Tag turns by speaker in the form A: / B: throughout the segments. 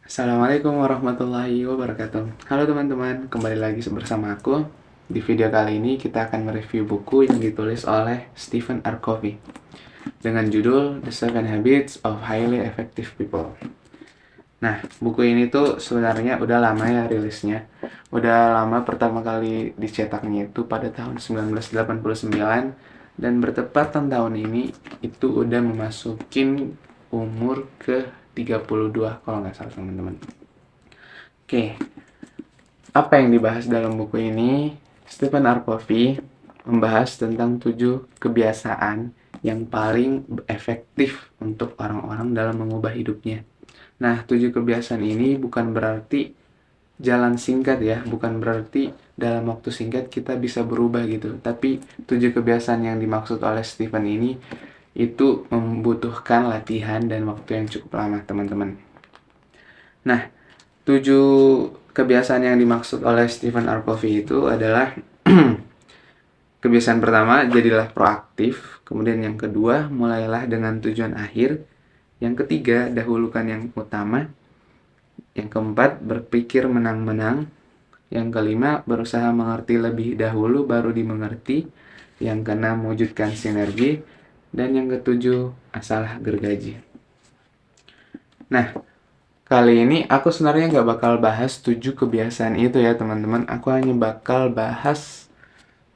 A: Assalamualaikum warahmatullahi wabarakatuh. Halo teman-teman, kembali lagi bersama aku. Di video kali ini kita akan mereview buku yang ditulis oleh Stephen R. Covey dengan judul The Seven Habits of Highly Effective People. Nah, buku ini tuh sebenarnya udah lama ya rilisnya. Udah lama, pertama kali dicetaknya itu pada tahun 1989, dan bertepatan tahun ini itu udah memasukin umur ke 32 kalau nggak salah teman-teman. Oke, apa yang dibahas dalam buku ini? Stephen R. Covey membahas tentang 7 kebiasaan yang paling efektif untuk orang-orang dalam mengubah hidupnya. Nah, 7 kebiasaan ini bukan berarti jalan singkat ya, bukan berarti dalam waktu singkat kita bisa berubah gitu. Tapi 7 kebiasaan yang dimaksud oleh Stephen ini itu membutuhkan latihan dan waktu yang cukup lama, teman-teman. Nah, 7 kebiasaan yang dimaksud oleh Stephen R. Covey itu adalah kebiasaan pertama, jadilah proaktif. Kemudian yang kedua, mulailah dengan tujuan akhir. Yang ketiga, dahulukan yang utama. Yang keempat, berpikir menang-menang. Yang kelima, berusaha mengerti lebih dahulu baru dimengerti. Yang keenam, wujudkan sinergi. Dan yang ketujuh, asalah gergaji. Nah, kali ini aku sebenarnya nggak bakal bahas 7 kebiasaan itu ya teman-teman. Aku hanya bakal bahas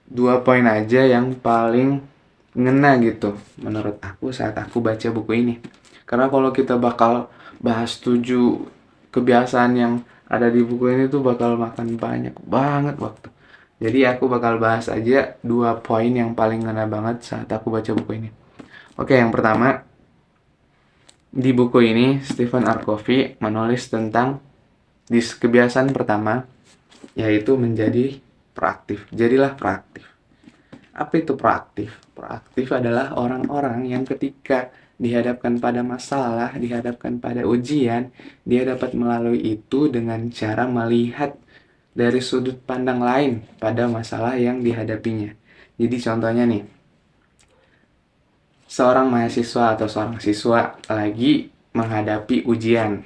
A: 2 poin aja yang paling ngena gitu menurut aku saat aku baca buku ini. Karena kalau kita bakal bahas 7 kebiasaan yang ada di buku ini tuh bakal makan banyak banget waktu. Jadi aku bakal bahas aja 2 poin yang paling ngena banget saat aku baca buku ini. Oke, yang pertama, di buku ini Stephen R. Covey menulis tentang kebiasaan pertama, yaitu menjadi proaktif. Jadilah proaktif. Apa itu proaktif? Proaktif adalah orang-orang yang ketika dihadapkan pada masalah, dihadapkan pada ujian, dia dapat melalui itu dengan cara melihat dari sudut pandang lain pada masalah yang dihadapinya. Jadi contohnya nih, seorang mahasiswa atau seorang siswa lagi menghadapi ujian.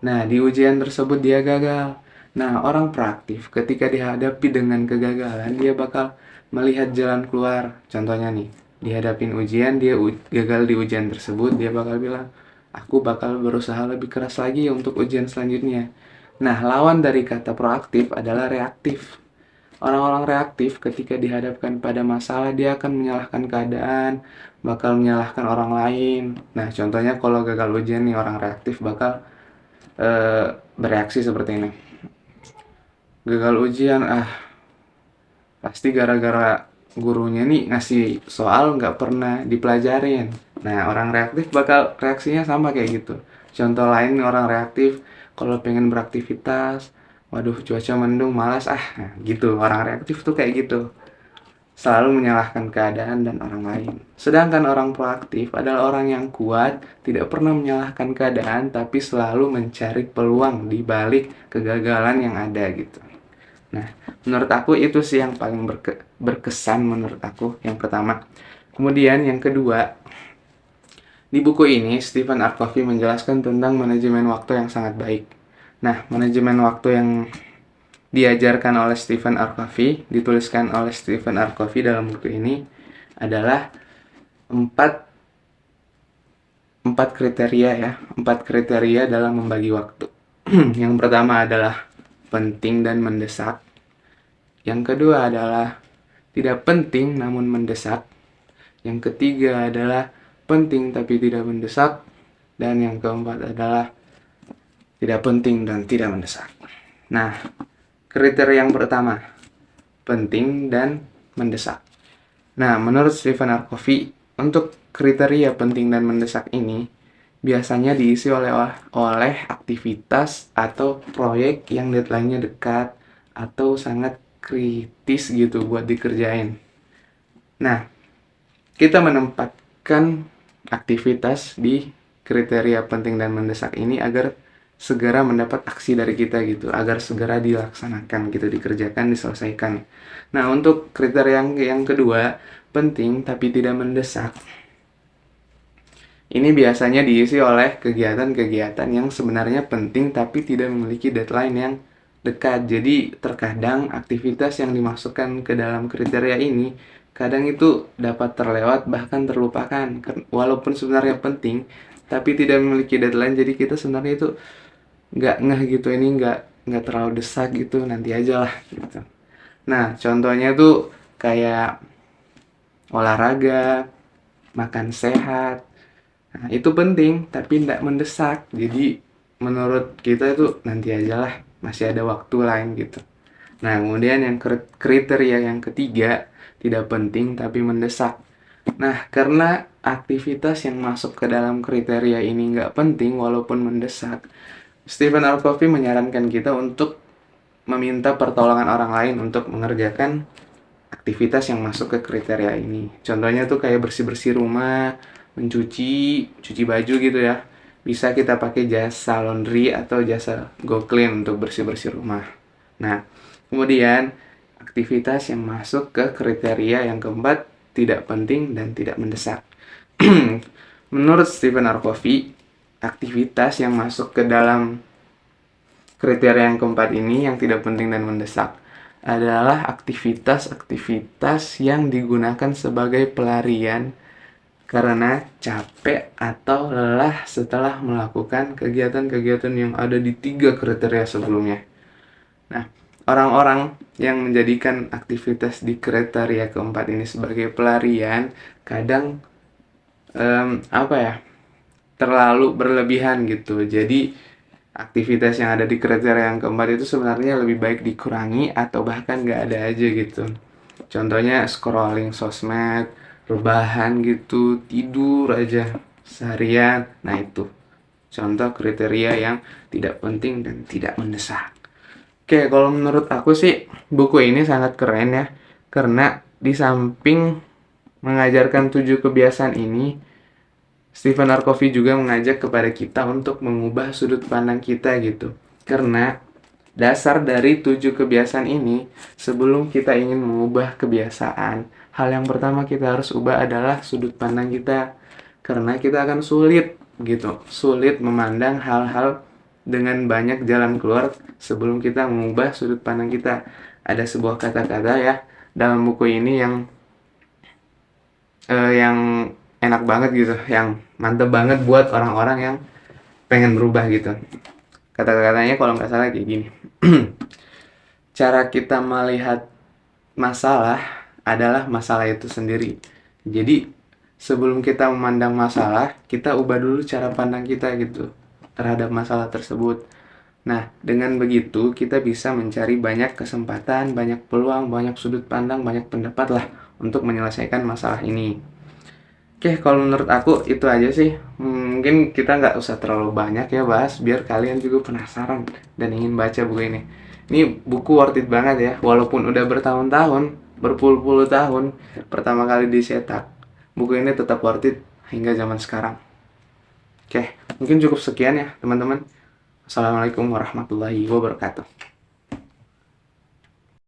A: Nah, di ujian tersebut dia gagal. Nah, orang proaktif ketika dihadapi dengan kegagalan, dia bakal melihat jalan keluar. Contohnya nih, dihadapin ujian, dia gagal di ujian tersebut, dia bakal bilang, aku bakal berusaha lebih keras lagi untuk ujian selanjutnya. Nah, lawan dari kata proaktif adalah reaktif. Orang-orang reaktif ketika dihadapkan pada masalah, dia akan menyalahkan keadaan, bakal menyalahkan orang lain. Nah, contohnya kalau gagal ujian nih, orang reaktif bakal bereaksi seperti ini. Gagal ujian, pasti gara-gara gurunya nih ngasih soal nggak pernah dipelajarin. Nah, orang reaktif bakal reaksinya sama kayak gitu. Contoh lain, orang reaktif kalau pengen beraktivitas, waduh cuaca mendung, malas nah, gitu. Orang reaktif tuh kayak gitu, selalu menyalahkan keadaan dan orang lain. Sedangkan orang proaktif adalah orang yang kuat, tidak pernah menyalahkan keadaan, tapi selalu mencari peluang di balik kegagalan yang ada gitu. Nah, menurut aku itu sih yang paling berkesan menurut aku, yang pertama. Kemudian yang kedua, di buku ini Stephen R. Covey menjelaskan tentang manajemen waktu yang sangat baik. Nah, manajemen waktu yang diajarkan oleh Stephen R. Covey, dituliskan oleh Stephen R. Covey dalam buku ini adalah empat kriteria ya, 4 kriteria dalam membagi waktu. Yang pertama adalah penting dan mendesak. Yang kedua adalah tidak penting namun mendesak. Yang ketiga adalah penting tapi tidak mendesak. Dan yang keempat adalah tidak penting dan tidak mendesak. Nah, kriteria yang pertama, penting dan mendesak. Nah, menurut Stephen R. Covey, untuk kriteria penting dan mendesak ini biasanya diisi oleh aktivitas atau proyek yang deadline-nya dekat atau sangat kritis gitu buat dikerjain. Nah, kita menempatkan aktivitas di kriteria penting dan mendesak ini agar segera mendapat aksi dari kita gitu, agar segera dilaksanakan gitu, dikerjakan, diselesaikan. Nah, untuk kriteria yang kedua, penting tapi tidak mendesak, Ini biasanya diisi oleh kegiatan-kegiatan yang sebenarnya penting tapi tidak memiliki deadline yang dekat. Jadi terkadang aktivitas yang dimasukkan ke dalam kriteria ini kadang itu dapat terlewat bahkan terlupakan. Walaupun sebenarnya penting tapi tidak memiliki deadline, jadi kita sebenarnya itu nggak ngeh gitu, ini nggak terlalu desak gitu, nanti aja lah gitu. Nah, contohnya tuh kayak olahraga, makan sehat. Nah, itu penting tapi tidak mendesak. Jadi menurut kita itu nanti aja lah, masih ada waktu lain gitu. Nah, kemudian yang kriteria yang ketiga, tidak penting tapi mendesak. Nah, karena aktivitas yang masuk ke dalam kriteria ini nggak penting walaupun mendesak, Stephen R. Covey menyarankan kita untuk meminta pertolongan orang lain untuk mengerjakan aktivitas yang masuk ke kriteria ini. Contohnya tuh kayak bersih-bersih rumah, cuci baju gitu ya. Bisa kita pakai jasa laundry atau jasa go clean untuk bersih-bersih rumah. Nah, kemudian aktivitas yang masuk ke kriteria yang keempat, tidak penting dan tidak mendesak. Menurut Stephen R. Covey, aktivitas yang masuk ke dalam kriteria yang keempat ini yang tidak penting dan mendesak adalah aktivitas-aktivitas yang digunakan sebagai pelarian karena capek atau lelah setelah melakukan kegiatan-kegiatan yang ada di tiga kriteria sebelumnya. Nah, orang-orang yang menjadikan aktivitas di kriteria keempat ini sebagai pelarian kadang apa ya, terlalu berlebihan gitu. Jadi aktivitas yang ada di kriteria yang keempat itu sebenarnya lebih baik dikurangi atau bahkan nggak ada aja gitu. Contohnya scrolling sosmed, rebahan gitu, tidur aja seharian. Nah itu contoh kriteria yang tidak penting dan tidak mendesak. Oke, kalau menurut aku sih buku ini sangat keren ya. Karena di samping mengajarkan 7 kebiasaan ini, Stephen R. Covey juga mengajak kepada kita untuk mengubah sudut pandang kita gitu. Karena dasar dari 7 kebiasaan ini, sebelum kita ingin mengubah kebiasaan, hal yang pertama kita harus ubah adalah sudut pandang kita. Karena kita akan sulit gitu, sulit memandang hal-hal dengan banyak jalan keluar sebelum kita mengubah sudut pandang kita. Ada sebuah kata-kata ya dalam buku ini yang enak banget gitu, yang mantep banget buat orang-orang yang pengen berubah gitu. Kata-katanya kalau nggak salah kayak gini. Cara kita melihat masalah adalah masalah itu sendiri. Jadi sebelum kita memandang masalah, kita ubah dulu cara pandang kita gitu terhadap masalah tersebut. Nah, dengan begitu kita bisa mencari banyak kesempatan, banyak peluang, banyak sudut pandang, banyak pendapat lah untuk menyelesaikan masalah ini. Oke, kalau menurut aku itu aja sih. Mungkin kita nggak usah terlalu banyak ya bahas, biar kalian juga penasaran dan ingin baca buku ini. Ini buku worth it banget ya, walaupun udah bertahun-tahun, berpuluh-puluh tahun, pertama kali dicetak. Buku ini tetap worth it hingga zaman sekarang. Oke, mungkin cukup sekian ya teman-teman. Assalamualaikum warahmatullahi wabarakatuh.